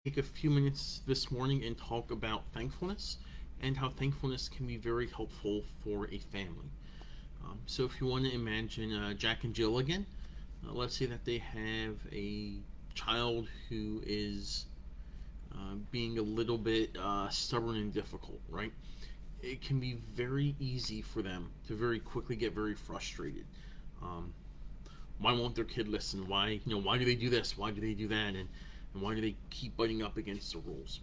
Take a few minutes this morning and talk about thankfulness and how thankfulness can be very helpful for a family. So, if you want to imagine Jack and Jill again, let's say that they have a child who is being a little bit stubborn and difficult, right? It can be very easy for them to very quickly get very frustrated. Um, why won't their kid listen? Why do they do this? Why do they do that? And why do they keep butting up against the rules?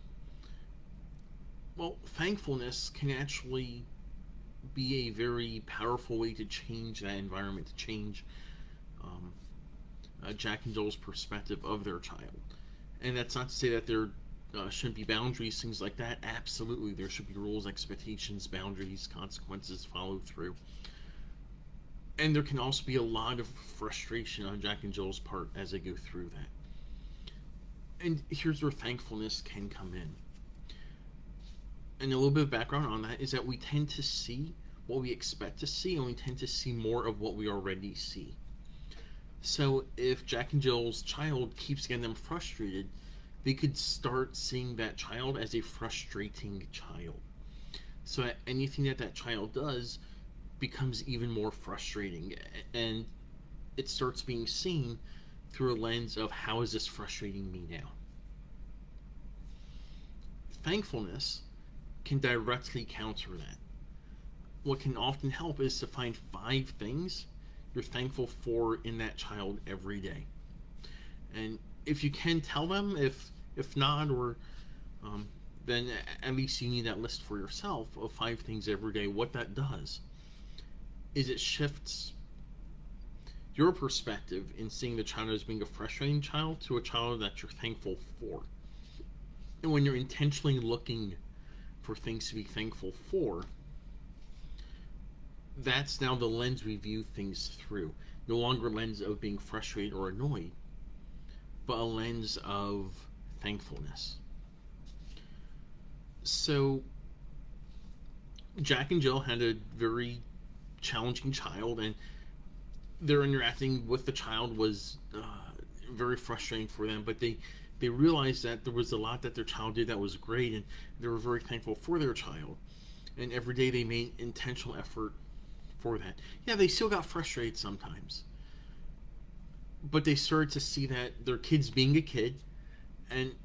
Well, thankfulness can actually be a very powerful way to change that environment, to change um, Jack and Jill's perspective of their child. And that's not to say that there shouldn't be boundaries, things like that. Absolutely, there should be rules, expectations, boundaries, consequences, follow through. And there can also be a lot of frustration on Jack and Jill's part as they go through that. And here's where thankfulness can come in. And a little bit of background on that is that we tend to see what we expect to see, and we tend to see more of what we already see. So if Jack and Jill's child keeps getting them frustrated, they could start seeing that child as a frustrating child. So that anything that child does becomes even more frustrating, and it starts being seen through a lens of how is this frustrating me now. Thankfulness can directly counter that. What can often help is to find 5 things you're thankful for in that child every day. And if you can tell them, if not, or then at least you need that list for yourself of 5 things every day. What that does is it shifts your perspective in seeing the child as being a frustrating child to a child that you're thankful for. And when you're intentionally looking for things to be thankful for, that's now the lens we view things through. No longer a lens of being frustrated or annoyed, but a lens of thankfulness. So, Jack and Jill had a very challenging child, and their interacting with the child was very frustrating for them, but they realized that there was a lot that their child did that was great, and they were very thankful for their child. And every day they made intentional effort for that. Yeah, they still got frustrated sometimes, but they started to see that their kid's being a kid, and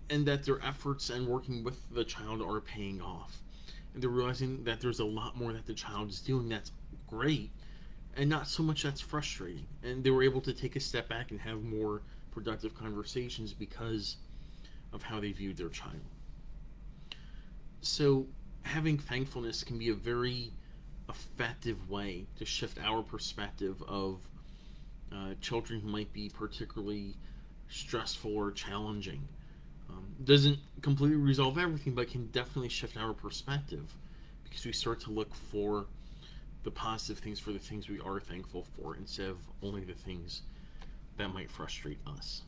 that their efforts and working with the child are paying off. And they're realizing that there's a lot more that the child is doing that's great, and not so much that's frustrating. And they were able to take a step back and have more productive conversations because of how they viewed their child. So, having thankfulness can be a very effective way to shift our perspective of children who might be particularly stressful or challenging. Doesn't completely resolve everything, but can definitely shift our perspective because we start to look for the positive things for the things we are thankful for instead of only the things that might frustrate us.